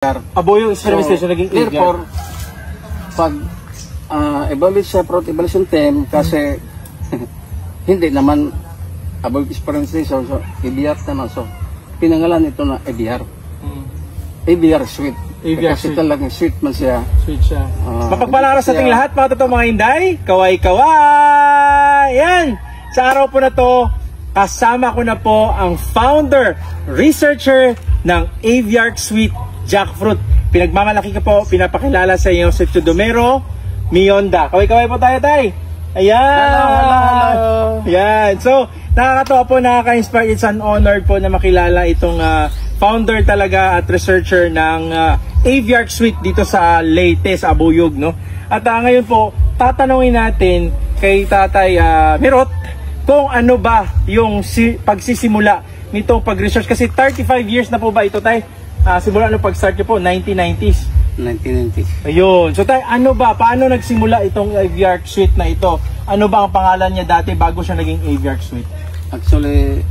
Abuyog experimentation naging AVR. Therefore, pag evaluate sa fruit evaluation team, kasi hindi naman abuyog experimentation, so AVR naman. So, pinangalan ito na AVR. AVR sweet. AVR kasi sweet. talagang sweet man siya. Sweet siya. Mapagpalang sa ating lahat, mga totoong mga Inday. Kaway-kaway! Yan! Sa araw po na to, kasama ko na po ang founder, researcher ng AVR Sweet Jackfruit. Pinagmamalaki ko po, pinapakilala sa inyo si Teodomero Mionda. Kaway-kaway po tayo, tay! Ayan! Hello! Ayan! So, nakakatawa po, nakaka-inspire. It's an honor po na makilala itong founder talaga at researcher ng AVR Sweet dito sa Leyte, sa Abuyog, no? At ngayon po, tatanungin natin kay Tatay Mirot kung ano ba yung pagsisimula nitong pag-research. Kasi 35 years na po ba ito, tay? Simula nung pag-start niyo po, 1990s. 1990s. Ayun. So tay, ano ba? Paano nagsimula itong AVR Sweet na ito? Ano ba ang pangalan niya dati bago siya naging AVR Sweet? Actually,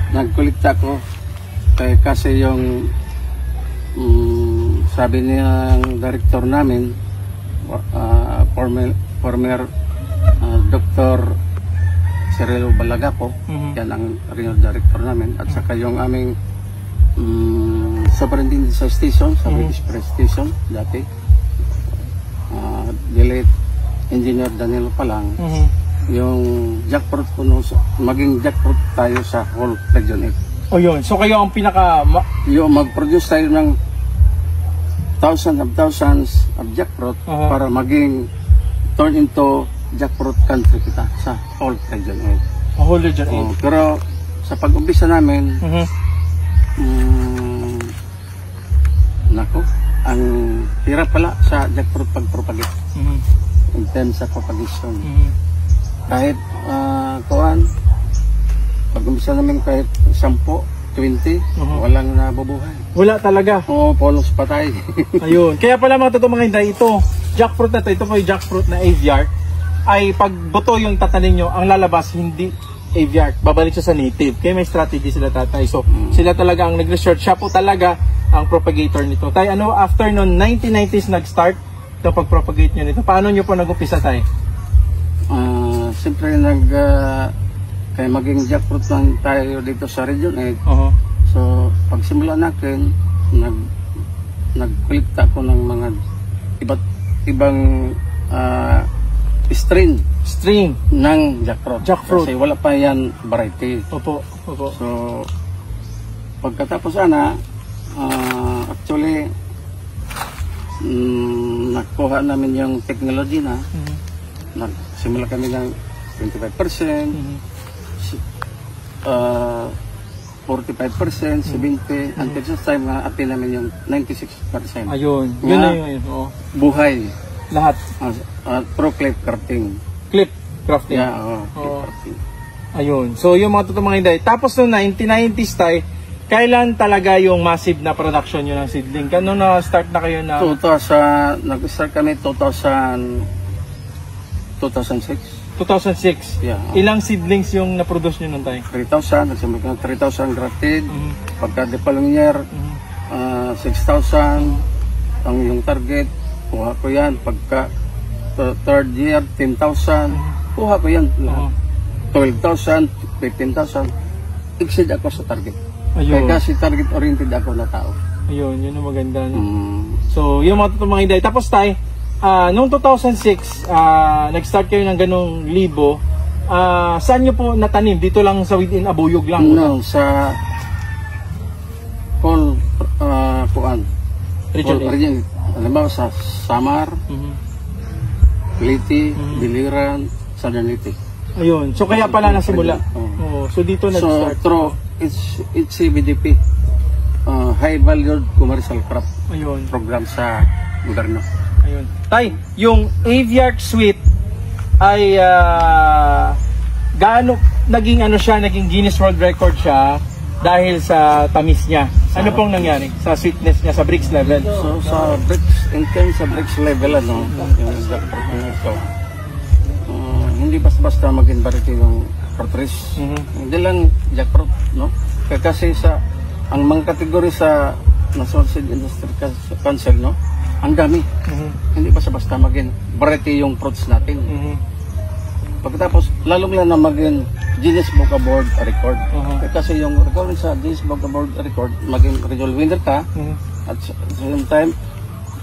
nagkulikta ko kasi yung sabi niyang director namin, former Dr. Cirilo Balagapo, yan ang regional director namin, at saka yung aming superintendent sa station, sa British Press Station dati, delete engineer Daniel Palang, yung jackfruit po maging jackfruit tayo sa whole region 8. O yun, so kayo ang pinaka yung mag-produce tayo ng thousands of jackfruit para maging turn into jackfruit country kita sa whole region 8. whole region 8. Pero sa pag-umpisa namin, nako, ang hirap pala sa jackfruit pag-propagate in terms sa propagation. Kahit pag-umpisa namin kahit 10, 20, walang nabubuhay. Wala talaga. Oo, polos patay. Ayun. Kaya pala mga totoong mga Inday, ito jackfruit na ito po yung jackfruit na AVR, ay pag buto yung tatanim nyo, ang lalabas hindi AVR, babalik siya sa native. Kaya may strategy sila, tatay. So, sila talaga ang nag-research. Siya po talaga ang propagator nito. Tay, ano, after noon, 1990s nag-start itong pag-propagate nyo nito. Paano nyo po nag-upisa, tay? Siyempre, kaya maging jackfruit lang tayo dito sa region 8. So, pagsimula natin, nag-collect ako ng mga iba't ibang strain ng jackfruit. Kasi wala pa yan variety. Opo. So, pagkatapos actually, nakuha namin yung technology na, nagsimula kami ng 25%, 45%, 70%, until sa time na atin namin yung 96%. Ayun. Yun na yun. Buhay. Lahat. Pro clip crafting. Clip crafting. Yeah, clip crafting. Ayun. So, yung mga totoong mga Inday. Tapos noong 1990s, tay, kailan talaga yung massive na production nyo ng seedling? Kano na-start na kayo na? Nag-start kami 2006. 2006? Yeah. Ilang seedlings yung na-produce nyo nun, tay? 3,000. Nagsimula ka ng 3,000 grafted. Pagka the following year, 6,000 ang yung target. Kuha ko yan. Pagka third year, 10,000. Kuha ko yan. 12,000, 15,000. Exceed ako sa target. Ayun. Kaya kasi target oriented ako na tao. Ayun, yun ang maganda. No? So, yung mga totoong mga Inday. Tapos tay, noong 2006, nag-start kayo ng ganong libo. Saan nyo po natanim? Dito lang sa within Abuyog lang? No, sa region. Alam mo, sa Samar, Leyte, Biliran, Southern Leyte. Ayun. So, kaya pala nasimula. So, dito nag-start. So, through it's CBDP, High Valued Commercial Crop program sa gobyerno. Ayun. Tay, yung AVR Sweet ay gaano naging naging Guinness World Record siya dahil sa tamis niya. Ano pong nangyari sa sweetness niya sa Brix level? So sa Brix, in terms sa Brix level hindi basta-basta maging variety ng fruit. Hindi lang jackfruit, no? Kasi ang mga kategori sa National Seed Industry Council, no? Ang dami. Hindi pa sa basta maging variety yung fruits natin. Pagkatapos, lalong lang na maging Guinness Book of World Record. Kasi yung record sa Guinness Book of World Record, maging regional winner ka, at sa same time,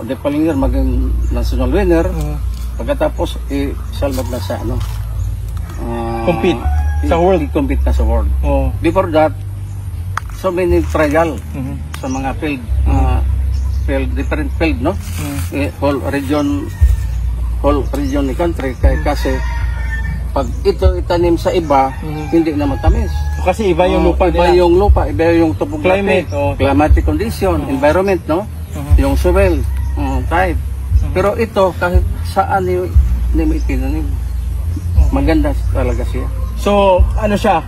the following year, maging national winner. Pagkatapos, isalbag na sa ano, Compete sa world. Compete na sa world. Before that, so many trial sa mga field, different field, no? Whole region ni country, kasi pag ito itanim sa iba, hindi na matamis. Kasi iba yung lupa iba nila. yung lupa, iba yung topography, climatic condition, environment, no? Yung soil type. Pero ito, kahit saan yung itinanim, maganda talaga siya. So, ano siya?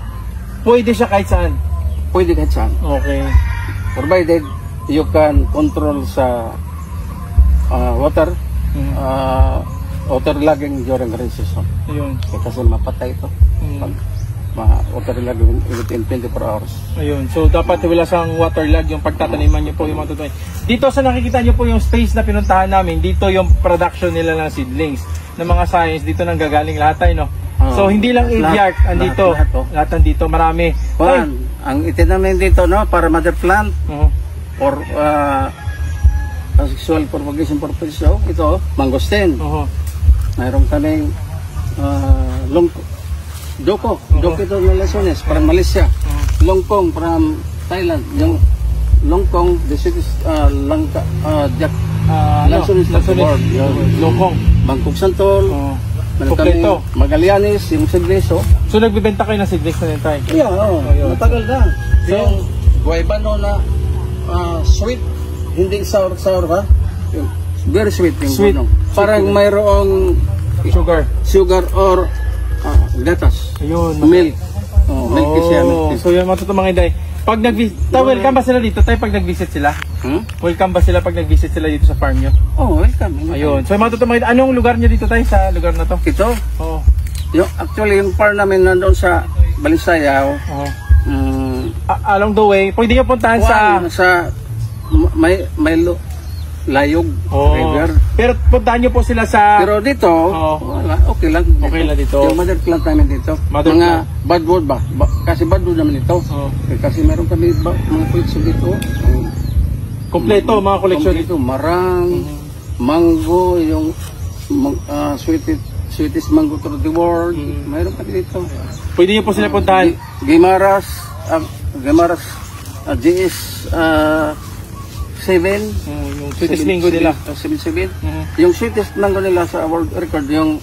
Pwede siya kahit saan? Pwede kahit saan. Okay. Provided you can control sa water, water logging during rain season. Ayun. Kasi mapatay ito. Pag water logging within 24 hours. Ayun. So, dapat wala sang water lag yung pagtataniman nyo po yung mga tutuloy. Dito sa nakikita nyo po yung space na pinuntahan namin, dito yung production nila ng seedlings, ng mga science, dito nang gagaling lahat tayo, no? So, hindi lang aviark andito. Lahat andito, marami. Ang itinamin dito, no, para mother plant, or sexual propagation purpose, ito, mangosteen. Mayroon kaming Doko ito ng Lesones, from Malaysia. Longkong from Thailand. Yung Longkong, the city is Langka, Lesones of the world. Longkong. Bangkok Santol. Kompleto. Magallanes, yung Segreso. So, nagbibenta kayo ng seedlings na rin tayo? Yeah, matagal na. Yung guaybano na sweet, hindi sour ba? Very sweet yung Sweet. Parang mayroong sugar or gatas. Ayun. Milk. Milky siya. So yun mga inday. Pag welcome ba sila dito tayo pag nag-visit sila? Welcome ba sila pag nag-visit sila dito sa farm nyo? Welcome. Ayun. So mga mga inday, anong lugar nyo dito tayo sa lugar na to? Ito? Actually, yung farm namin nandun sa Balisayaw. Along the way, pwede nyo puntahan sa may Layog River. Pero puntahan nyo po sila sa... Pero dito, wala, okay lang. Okay lang dito. Yung mother plant namin dito. Mga budwood ba? Kasi budwood naman ito. Kasi meron kami mga collection dito. Kompleto mga collection dito. Marang, mango, yung sweetest mango to the world. Meron kami dito. Pwede nyo po sila puntahan. Guimaras, GS 7, yung sweetest mango nila. 7. Yung sweetest mango nila sa world record, yung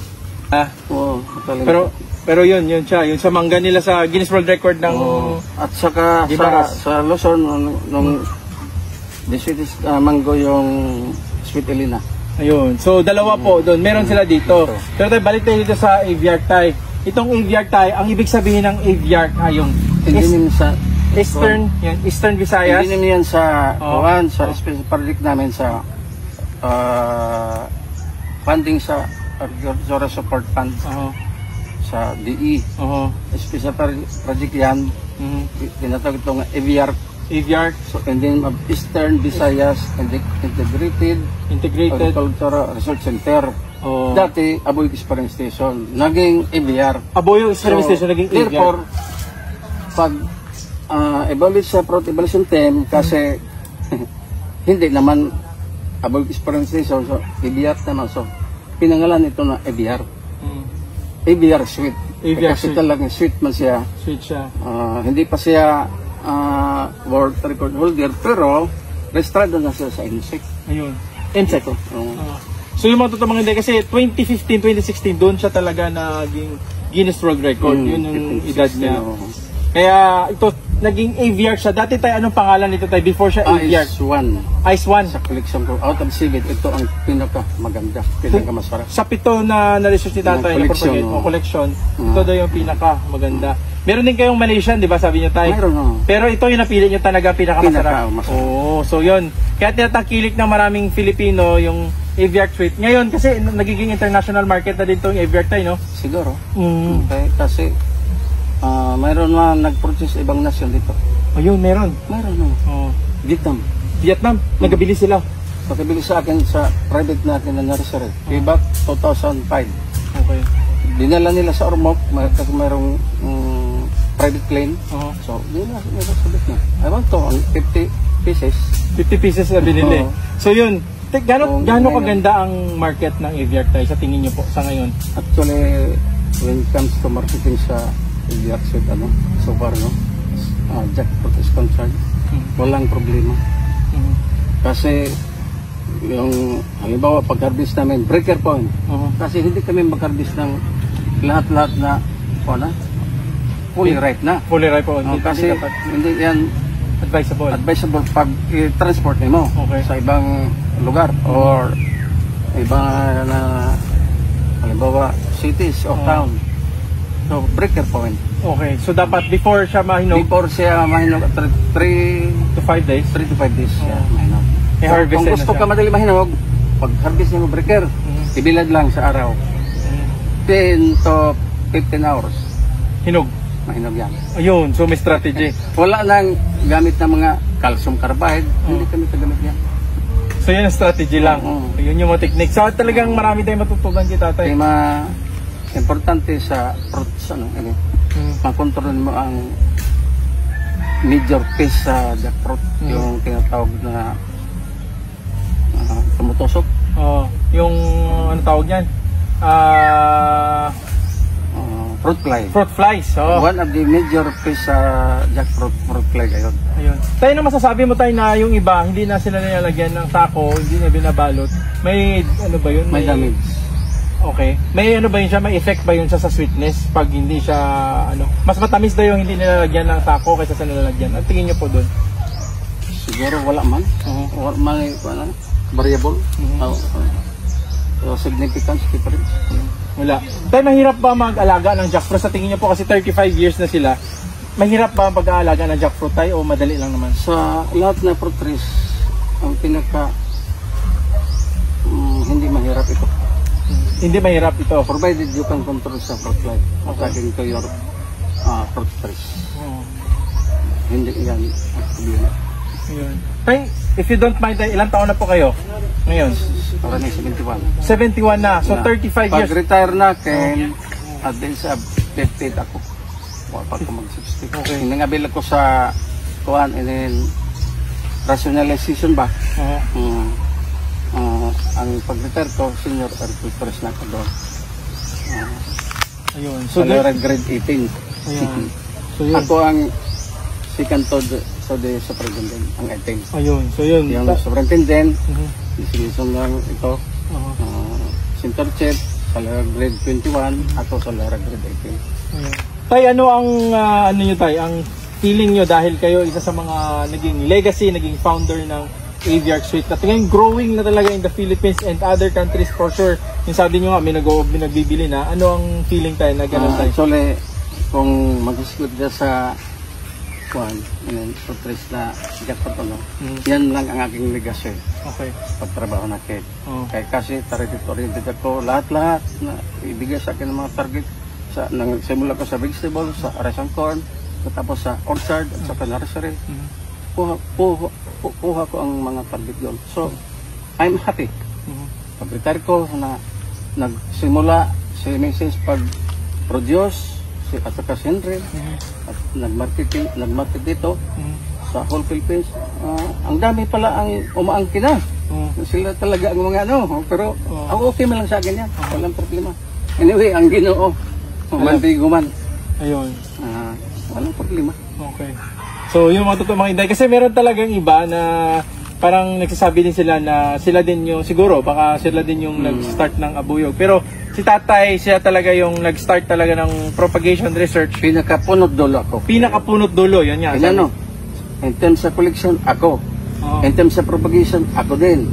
pero yun siya, yung sa mangga nila sa Guinness World Record ng at saka sa Luzon nung the sweetest mango yung Sweet Elena. Ayun. So dalawa po doon, meron sila dito. Pero tayo balik tayo dito sa aviark tayo. Itong aviark tayo, ang ibig sabihin ng aviark ay yung Eastern Visayas. Hindi naman yan sa sa special project namin sa funding sa Agricultural Support Fund sa DE. Special project yan. Tinatawag itong aviark. So, and then Eastern Visayas Integrated Agricultural Research Center. Dati, Aboy Experience Station. Naging aviark. Aboy Experience Station naging aviark. Therefore, pag evaluate sa fruit evaluation team kasi hindi naman Aboy Experience Station, so aviark naman. So, pinangalan ito na aviark. Aviark sweet. Kasi talagang sweet man siya. Sweet siya. Hindi pa siya world record holder, pero registrado na siya sa insect. Ayun. Insect. So yung mga mga hindi kasi 2015, 2016 doon siya talaga naging Guinness World Record. Yun yung edad niya. Kaya ito naging aviark siya. Dati tayo anong pangalan nito tayo before siya aviark? Ice One. Sa collection ko out of civet, ito ang pinaka maganda, pinaka masarap. Sa 7 na research ni tatay na collection, ito daw yung pinaka maganda. Meron din kayong Malaysian, di ba sabi niyo tayo? Meron. Pero ito yung napili niyo talaga pinakamasarap. So yun. Kaya tinatangkilik ng maraming Filipino yung aviark sweet. Ngayon kasi nagiging international market na din itong aviark tayo, no? Siguro. Kasi mayroon na nag-produce ibang nasyon dito. Ayun, meron. Vietnam. Vietnam, nagabili sila. Nakabili sa akin sa private natin na nursery. Way back 2005. Okay. Dinala nila sa Ormoc kasi mayroong private claim. So, dinala nila sa Vietnam. I want to, 50 pieces. 50 pieces na binili. So yun, gaano ngayon, kaganda ang market ng Aviark tayo sa tingin niyo po sa ngayon? Actually, when it comes to marketing sa Aviark Sweet, so far, jackfruit is concerned, walang problema. Kasi, yung halimbawa pag-harvest namin, breaker point. Kasi hindi kami mag-harvest ng lahat-lahat na fully ripe na. Fully ripe po. Kasi hindi yan advisable pag i-transport mo sa ibang lugar or ibang halimbawa cities or town. So breaker point. Okay. So dapat before siya mahinog? Before siya mahinog 3 to 5 days? 3 to 5 days siya mahinog. So, kung gusto ka madali mahinog, pag harvest mo breaker, ibilad lang sa araw. 10 to 15 hours. Hinog? Mahinog yan. Ayun, so may strategy. Wala nang gamit ng mga calcium carbide, hindi kami kagamit yan. So yan ang strategy lang. Yun yung mga technique. So talagang marami tayong matutunan kay tatay. Yung mga importante sa fruits, makontrol mo ang major piece sa jackfruit, yung tinatawag na tumutusok. Yung ano tawag yan? Fruit fly. Fruit flies. One of the major fish sa jackfruit, fruit fly ngayon. Ayun. Tayo na masasabi mo tayo na yung iba, hindi na sila nilalagyan ng sako, hindi na binabalot. May ano ba yun? May damage. Okay. May ano ba yun siya? May effect ba yun siya sa sweetness pag hindi siya mas matamis daw yung hindi nilalagyan ng sako kaysa sa nilalagyan? Ang tingin niyo po doon? Siguro wala man. Wala man variable. So significance difference. Wala. Tayo mahirap ba mag-alaga ng jackfruit sa tingin niyo po kasi 35 years na sila? Mahirap ba ang pag-aalaga ng jackfruit tayo o madali lang naman? Sa lahat na fruit trees, ang pinaka hindi mahirap ito. Hindi mahirap ito. Provided you can control sa fruit fly according to your fruit trees. Hindi yan ang problema. Ayun. Tay, if you don't mind, ilang taon na po kayo ngayon? Para na 71. 71 na. So 35 years. Pag-retire na, kaya at then sa 50 ako. Pag mag-60. Okay. Nangabil ako sa kuhan and then rationalization ba? Ang pag-retire ko, senior agriculturist na ako doon. Ayun. So, grade 18. Ayun. So, yun. Ako ang second to the superintendent, ang 18. Ayun. So, yun. Yung superintendent, distribution lang ito. Center chief, sa grade 21, ako sa grade 18. Tay, ano ang ano nyo tay? Ang feeling nyo dahil kayo isa sa mga naging legacy, naging founder ng Aviark Sweet na tingin growing na talaga in the Philippines and other countries for sure. Yung sabi nyo nga, may nagbibili na. Ano ang feeling tayo na gano'n tayo? Actually, kung mag-isip ka sa fruit na jackfruit yan lang ang aking legacy. Okay. Pagtrabaho na kid. Kaya kasi target-oriented ako, lahat-lahat na ibigay sa akin ng mga target. Nagsimula ko sa vegetable, sa rice and corn, tapos sa orchard, at sa nursery. Kuha ko ang mga target doon. So, I'm happy. Pag-retire ko na nagsimula si Mrs. pag-produce at saka si Henry at nag-market dito sa whole Philippines. Ang dami pala ang umaangkin na. Sila talaga ang mga pero ang okay man lang sa akin yan. Walang problema. Anyway, ang Ginoo mandigo man. Ayun. Walang problema. Okay. So, yung mga totoo mga inday. Kasi meron talagang iba na parang nagsasabi din sila na sila din yung, siguro, baka sila din yung nag-start ng abuyog. Pero si tatay, siya talaga yung nag-start talaga ng propagation research. Pinakapunot dulo ako. Pinakapunot dulo, yan nga. In terms sa collection, ako. In terms sa propagation, ako din.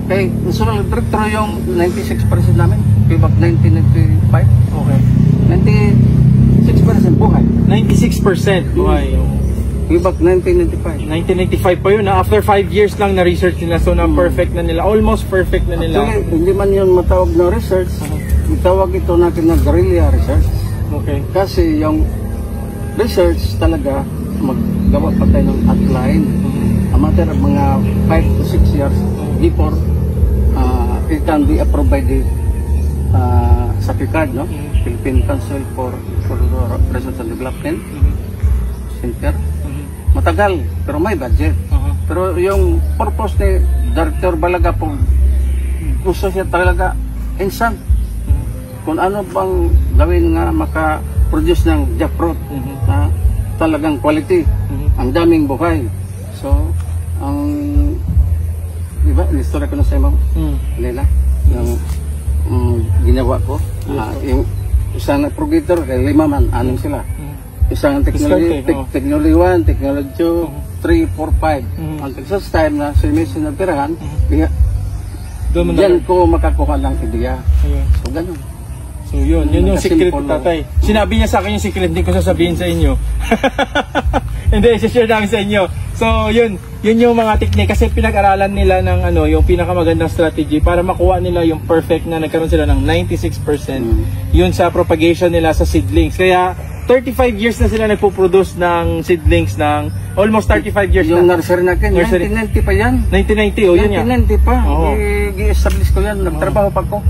Kaya, national director yung 96% namin. Pibak 1995. Okay. 96% buhay. 96% buhay. Pibak 1995. 1995 pa yun. After 5 years lang na research nila. So na perfect na nila. Almost perfect na nila. Actually, hindi man yun matawag na research. Itawag ito natin na guerrilla research. Okay. Kasi yung research talaga, maggawa pa tayo ng outline. a matter of mga 5 to 6 years before it can be approved by the SAPICAD, no? Philippine Council for Research and Development Center. Matagal, pero may budget. Pero yung purpose ni Director Balaga po, gusto siya talaga instant. Kung ano bang gawin nga maka-produce ng jackfruit na talagang quality, ang daming buhay. So, ang diba, in-story ko na sa iyo, Leila, yung ginawa ko, yung isang propagator, kay 5 man, 6 sila. Isang technology, technology 1, technology 2, 3, 4, 5. Until sa time na sa mission na pirahan, diyan ko makakuha ng ideya. So, ganun. So, yun yung secret ni tatay. Sinabi niya sa akin yung secret, hindi ko sasabihin sa inyo. Hindi, i-share namin sa inyo. So, yun yung mga technique. Kasi pinag-aralan nila ng yung pinakamagandang strategy para makuha nila yung perfect na nagkaroon sila ng 96%. Yun sa propagation nila sa seedlings. Kaya, 35 years na sila nagpo-produce ng seedlings ng almost 35 years yung na. Yung nursery natin, 1990 pa yan. 1990, yun yan. 1990 pa. I-establish ko yan. Nagtrabaho pa ko.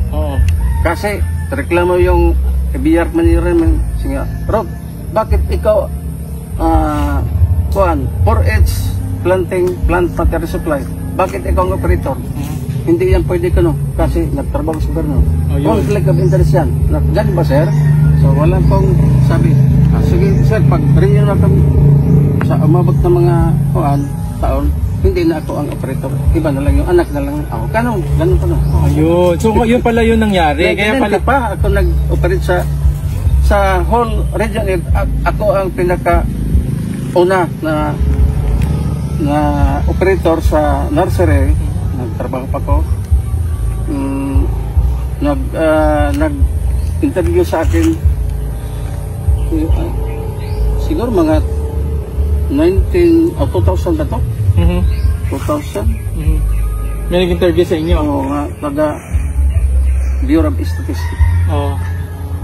Kasi, reklamo yung BR Manila naman. Sige, Rob, bakit ikaw 4H plant material supply, bakit ikaw ang operator? Hindi yan pwede ka, no? Kasi nagtrabaho sa gobyerno. Conflict of interest yan. Ganun ba, sir? So, wala pong sabi. Sige, sir, pag renew na kami sa umabot ng mga taon, hindi na ako ang operator. Iba na lang yung anak na lang ako. Ganun pa, no? Ayun. So, yun pala yung nangyari. Kaya pala pa ako nag-operate sa whole region. Ako ang pinaka-una na operator sa nursery. Nagtrabaho pa ko. Nag-interview sa akin siguro mga 2000 ba to? 2000? May nag-interview sa inyo? Oo nga, taga Bureau of Statistics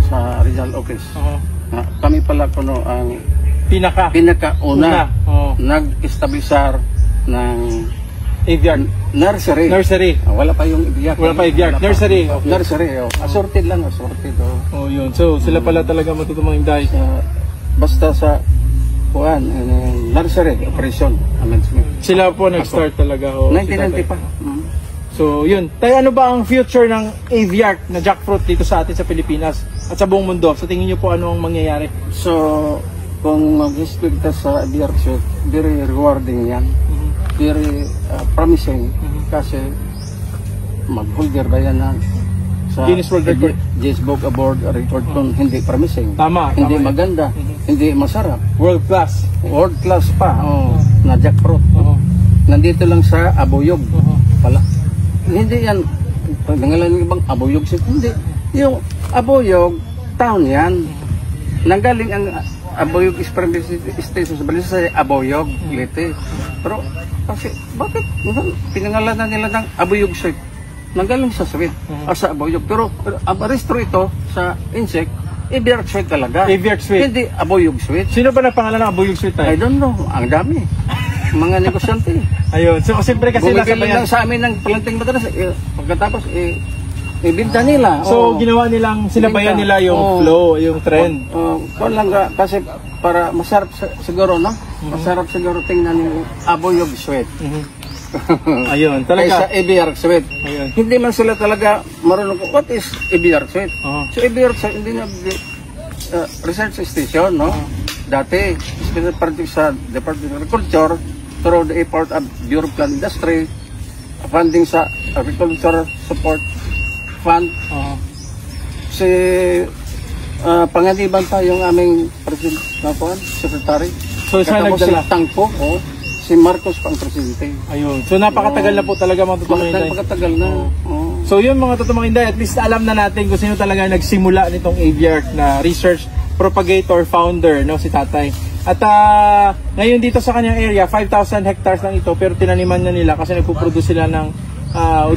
sa regional office. Kami pala kuno ang pinaka-una nag-establisar ng aviary nursery. Wala pa yung aviary. Wala pa aviary. Nursery. Okay. Nursery. Assorted lang. Assorted. Yun. So, sila pala talaga matutumang inday. Basta sa nursery operation. Sila po nag-start talaga. 1990 pa. So, yun. Tayo, ano ba ang future ng aviary na jackfruit dito sa atin sa Pilipinas at sa buong mundo? Sa tingin niyo po ano ang mangyayari? So, kung mag-speak sa aviary, very rewarding yan. Very promising kasi mag-holder ba yan sa Guinness World Record, Guinness Book Award Record kung hindi promising, hindi maganda, hindi masarap, world class pa na jackfruit. Nandito lang sa Abuyog pala. Hindi yan nangalan ng ibang Abuyog City, hindi. Yung Abuyog town yan, nanggaling ang Abuyog Station sa Balisa sa Abuyog, Leyte. Pero kasi bakit pinangalanan nila ng Abuyog Sweet? Nanggaling sa sweet, sa Abuyog. Pero ang restro ito sa insect, aviary sweet talaga. Aviary sweet. Hindi Abuyog Sweet. Sino ba nagpangalan ng Abuyog Sweet? I don't know. Ang dami. Mga negosyante. Ayun. So, siyempre kasi nasa lang sa amin ng planting madalas. Pagkatapos, ibinta nila. So, ginawa nilang, sinabayan nila yung flow, yung trend. Kung lang kasi para masarap siguro, no? Masarap siguro tingnan yung Abuyog Sweet. Ayun, talaga. Kaysa aviary sweet. Ayun. Hindi man sila talaga marunong kung what is aviary sweet. So aviary sweet, hindi na research station, no? Dati, special project sa Department of Agriculture, through the effort of Bureau of Plant Industry, funding sa Agriculture Support Fund. Si Panganiban pa yung aming president na secretary. So, saan nagdala? Si Tangpo, si Marcos pang presidente. Ayun. So, napakatagal na po talaga mga totoong inday. Napakatagal na. So, yun mga totoong inday, at least alam na natin kung sino talaga nagsimula nitong aviary na research propagator founder, no, si tatay. At ngayon dito sa kanyang area, 5,000 hectares lang ito, pero tinaniman na nila kasi nagpo-produce sila ng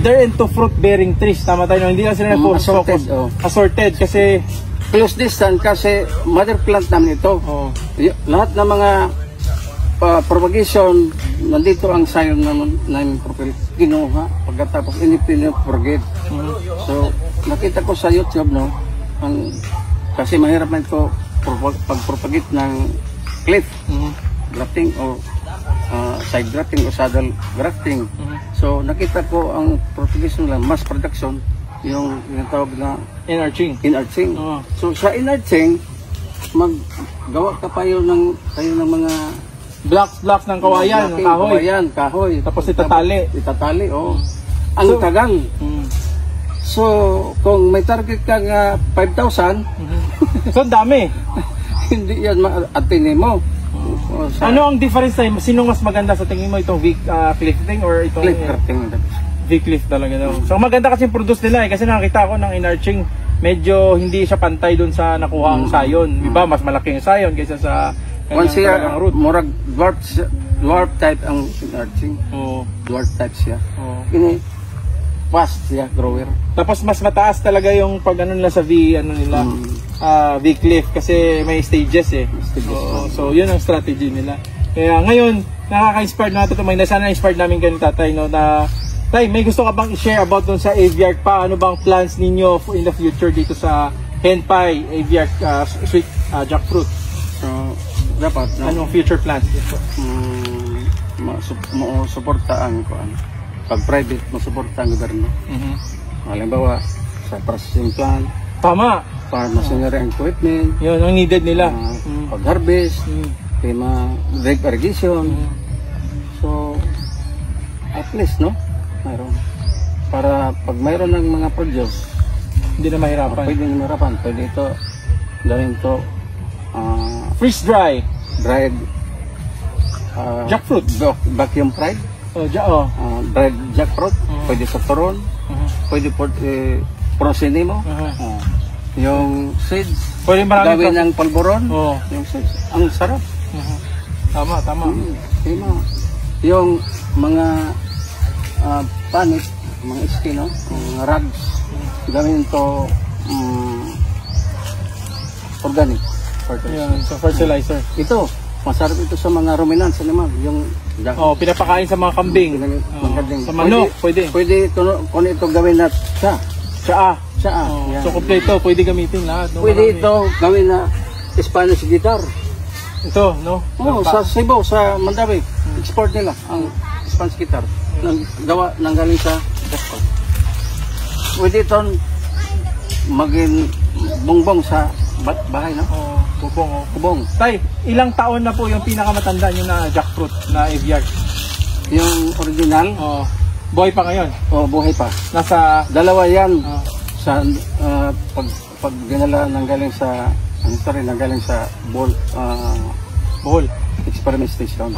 they're into fruit-bearing trees. Tama tayo, no? Hindi lang sila nagpo-focus. Assorted kasi close distance kasi mother plant namin ito. Lahat ng mga propagation, nandito ang sayon ng profile, kinuha, pagkatapos forget. So, nakita ko sa YouTube, no, kasi mahirap na ito pag-propagate ng cliff, grafting o side grafting o saddle grafting. So, nakita ko ang propagation nila, mass production, yung tinatawag na Enarching. So, sa enarching, maggawa ka kayo ng mga Blocks ng kawayan, ng kahoy. Kahoy. Tapos itatali. Oh. Ang tagal. So, kung may target ka nga 5,000, so, dami. hindi yan atinin mo. Ano ang difference tayo? Sino mas maganda sa tingin mo? Itong V-clifting or itong V-clifting? V-cliff talaga daw. So, maganda kasi produce nila kasi nakakita ko ng enarching. Medyo hindi siya pantay dun sa nakuha ang sayon. Diba? Mas malaki yung sayon kaysa sa once siya, murag dwarf type ang enarching. Dwarf type siya. Ini fast siya, grower. Tapos mas mataas talaga yung pag nila sa V-cliff kasi may stages eh. So yun ang strategy nila. Kaya ngayon, nakaka-inspired na ito. Sana na-inspired namin kayo tatay, no, na tay, may gusto ka bang i-share about dun sa Aviark pa? Ano bang plans ninyo in the future dito sa Henpai Aviark sweet jackfruit? So, dapat anong future plans? Suportaan ko pag private masuporta ang gobyerno. Halimbawa sa processing plant, tama, para machinery equipment, yun ang needed nila. Pag harvest, drip irrigation. So at least, no, mayroon para pag mayroon ng mga produce, hindi na mahirapan. Pwede ito gawin to freeze dried jackfruit, vacuum fried, dried jackfruit, pwede sa turon, pwede po prosin mo, yung seeds, pwede gawin ng polvoron, yung seeds, ang sarap. Tama. Yung mga panit, mga skin, mga rags, gawin to organic fertilizer. Ito, masarap ito sa mga ruminants, yung pinapakain sa mga kambing. Sa manok, pwede. Pwede kung ito gawin na tsaa. So kompleto, pwede gamitin lahat. No? Pwede ito gawin na Spanish guitar. Ito, no? Sa Cebu, sa Mandawi, export nila ang Spanish guitar. Nanggaling sa Japan. Pwede ito maging bongbong sa bahay, no? Kubong. Tay, ilang taon na po yung pinakamatanda nyo na jackfruit na Aviark? Yung original? Buhay pa ngayon? Buhay pa. Nasa... Dalawa yan. Sa pag dinala nanggaling sa nanggaling sa Bohol Experiment Station.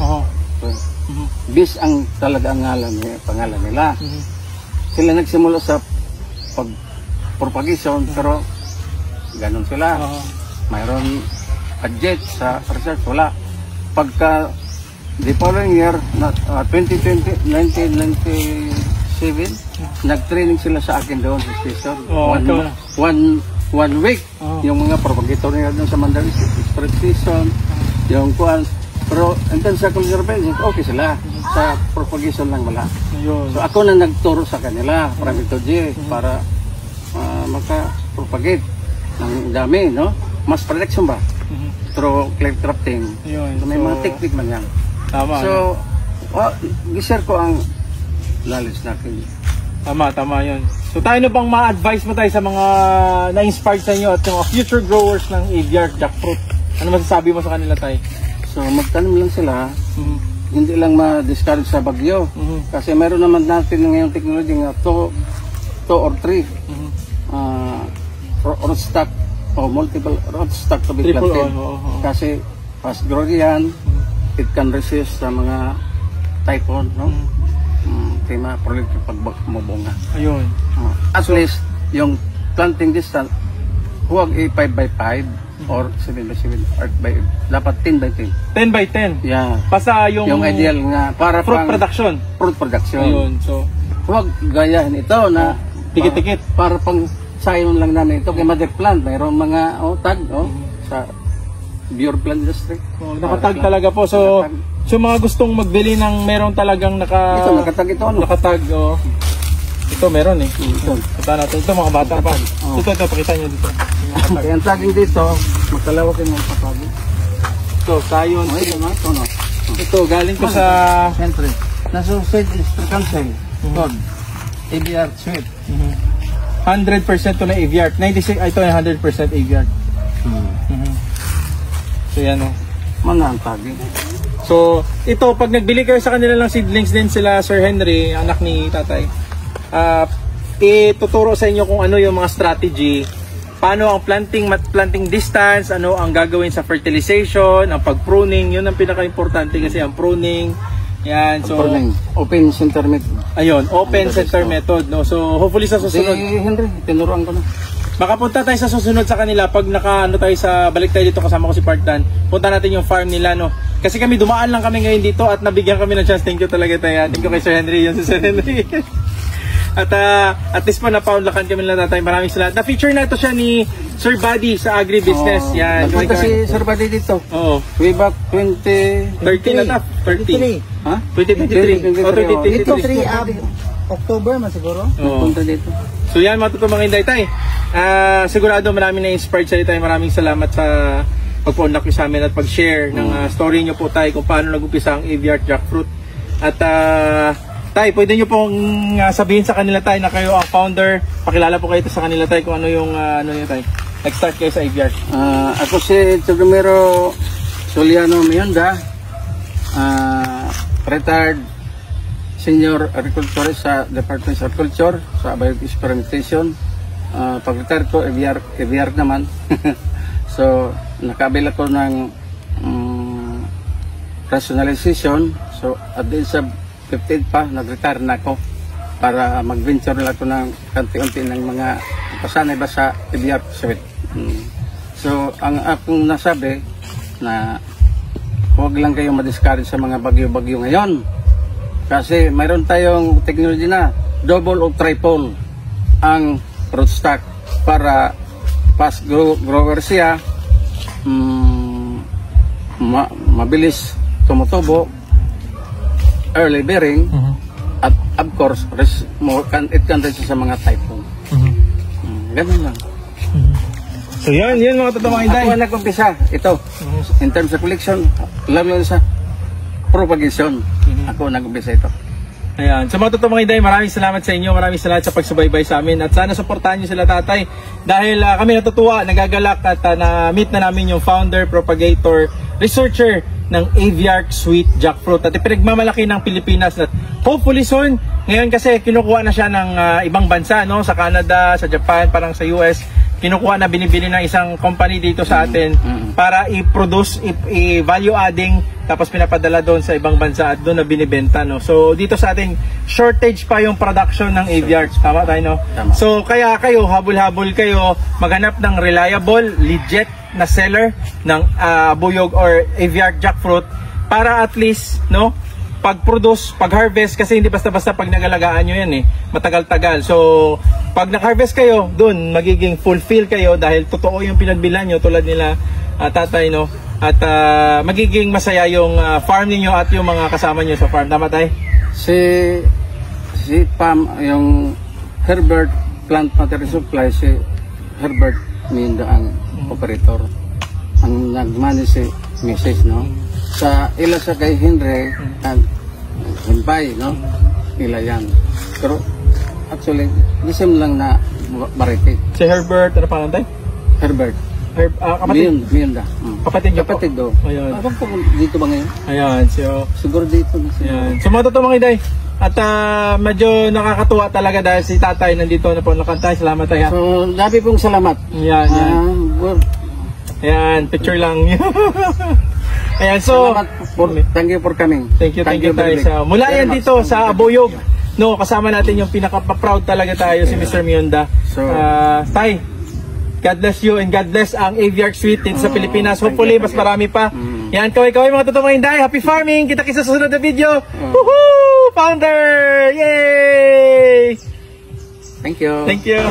Bis ang talaga ang pangalan nila. Sila nagsimula sa propagation, pero ganun sila. Mayroon budget sa research, wala. Pagka the following year, 1997, nag-training sila sa akin doon sa station. One week, yung mga propagator nila doon sa Mandarin Station, yung kuan. Pero hanggang sa conservation, okay sila. Sa propagation lang wala. So ako na nagturo sa kanila, para maka-propagate ng dami, no? Mass production ba? Through cliff crafting. So, may mga technique man yan. Tama. So, i-share ko ang knowledge natin. Tama yun. So tayo na bang ma-advise mo tayo sa mga na-inspired sa inyo at yung future growers ng Aviark jackfruit? Ano masasabi mo sa kanila tayo? So magtanim lang sila, hindi lang ma-discourage sa bagyo. Kasi meron naman natin ngayong technology nga 2 or 3 rootstock o multiple rootstock to be planted. Kasi fast grow yan, it can resist sa mga typhoon, no? Kaya prolific pag mabunga. Ayun. At least yung planting distance huwag 5x5 or 7x7 or dapat 10x10. 10x10. Yeah. Basta yung ideal nga para fruit production. Ayun. So huwag gayahin ito na tikit-tikit para pang sayon lang namin ito kay mother plant. Mayroong mga tag sa pure plant industry. Nakatag talaga po. So So mga gustong magbili ng meron talagang Ito, nakatag ito. Ano? nakatag, oh. Ito meron eh. Ito. Ito natin. Ito mga bata pa. Oh. Ito, pakita nyo dito. Kaya ang tagging dito, magkalawak yung mga patag. Ito, sayon. Ito na, ito na. Ito, galing ko sa... Siyempre, nasa-said is cancel. Code. ABR sweet. 100% to na aviart. 96, ito yung 100% aviart. So yan o. Mana ang tagging. So, ito, pag nagbili kayo sa kanila ng seedlings din sila, Sir Henry, anak ni tatay, ituturo sa inyo kung ano yung mga strategy, paano ang planting distance, ano ang gagawin sa fertilization, ang pag-pruning, yun ang pinaka-importante kasi ang pruning. Yan, so Pruning. Open center method. ayun, open center method, no. So hopefully sa Si susunod, Henry, tinuruan ko na. makapunta tayo sa susunod sa kanila pag nakaano tayo sa balik tayo dito kasama ko si Partan. Punta natin yung farm nila, no. Kasi kami dumaan lang kami ngayon dito at nabigyan kami ng chance. Thank you talaga tayo. Thank you kay Sir Henry, yun si Sir Henry. At least po napaunlakan kami nila tatay. Maraming salamat. Na-feature na ito siya ni Sir Buddy sa agribusiness. Yan. Nagpunta si Sir Buddy dito. Oo. Way back 30 na ta. 30. Ha? 2023. O 2023. Ito 3 October man siguro. Oo. Nagpunta dito. So yan, matuto mga Inday tay. Sigurado marami na inspired sa tayo. Maraming salamat sa pagpa-unlock nyo sa amin at pag-share ng story nyo po tayo kung paano nag-umpisa ang aviart jackfruit. At tay, pwede nyo pong sabihin sa kanila tay na kayo ang founder. Pakilala po kayo sa kanila tay kung ano yung ano yun tay. Nag-start kayo sa aviart. Ako si Teodoro Soliano Mionda, retired senior agriculturist sa Department of Agriculture sa Bioexperimentation. Pag-retire ko, AVR naman. So, nakabila ko ng rationalization. So, at the age of 15 pa, nag-retire na ako para mag-venture lang ako ng kanti-unti ng mga pasanay ba sa AVR suite. So, ang akong nasabi na huwag lang kayong ma-discourage sa mga bagyo-bagyo ngayon. Kasi mayroon tayong technology na double o triple ang rootstock para fast grower siya, mabilis tumutubo, early bearing, at of course it can resist sa mga typhoon. Ganun lang. So yan mga totoong Inday. Ako nag-umpisa ito in terms of collection, lalo sa propagation. Ako nag-umpisa ito. Ayan. So mga totoong Inday, maraming salamat sa inyo. Maraming salamat sa pagsubaybay sa amin. At sana suportahan nyo sila tatay. Dahil kami natutuwa, nagagalak at na-meet na namin yung founder, propagator, researcher ng aviart sweet jackfruit. At ipinagmamalaki ng Pilipinas. At hopefully soon, ngayon kasi kinukuha na siya ng ibang bansa, no? Sa Canada, sa Japan, parang sa US. Kinukuha na binibili ng isang company dito sa atin para i-produce, i-value adding, tapos pinapadala doon sa ibang bansa at doon na binibenta, no. So dito sa ating shortage pa yung production ng aviart. Tama tayo, no? Tama. So kaya kayo, habol-habol kayo, maghanap ng reliable, legit na seller ng buyog or aviart jackfruit para at least, no, pag-produce, pag-harvest, kasi hindi basta-basta pag nagalagaan nyo yan matagal-tagal. So pag nag-harvest kayo, dun magiging fulfill kayo dahil totoo yung pinagbilan nyo tulad nila tatay, no? At magiging masaya yung farm niyo at yung mga kasama nyo sa farm. Tama tayo? Si Pam, yung Herbert Plant Material Supply, si Herbert Minda ang operator. Ang nag-manage si Mrs., no? Sa ila sa kay Henry and Himpay, no? Ila yan. Pero actually, isip lang na variety. Si Herbert, ano pa tayo? Herbert. Kapatid? Mionda. Kapatid niyo po? Kapatid do. Ayun. Ako po dito ba ngayon? Ayan, so Siguro dito na siya. ayan. So mga totoo mga Inday. At medyo nakakatuwa talaga dahil si tatay nandito na po nakantay. Salamat tayo. So, labi pong salamat. Ayan, ayan. Well, Ayan, picture lang. Ayan, so salamat thank you for coming. thank you tayo. So, mula yan dito sa Abuyog. No, kasama natin yung pinaka-proud talaga tayo si Mr. Mionda. So, Tay, God bless you and God bless ang aviart sweet dito sa Pilipinas. Hopefully, mas marami pa. Yan, kaway-kaway mga totoong Inday. Happy farming! Kita-kita sa susunod na video. Woohoo! Founder! Yay! thank you. Thank you.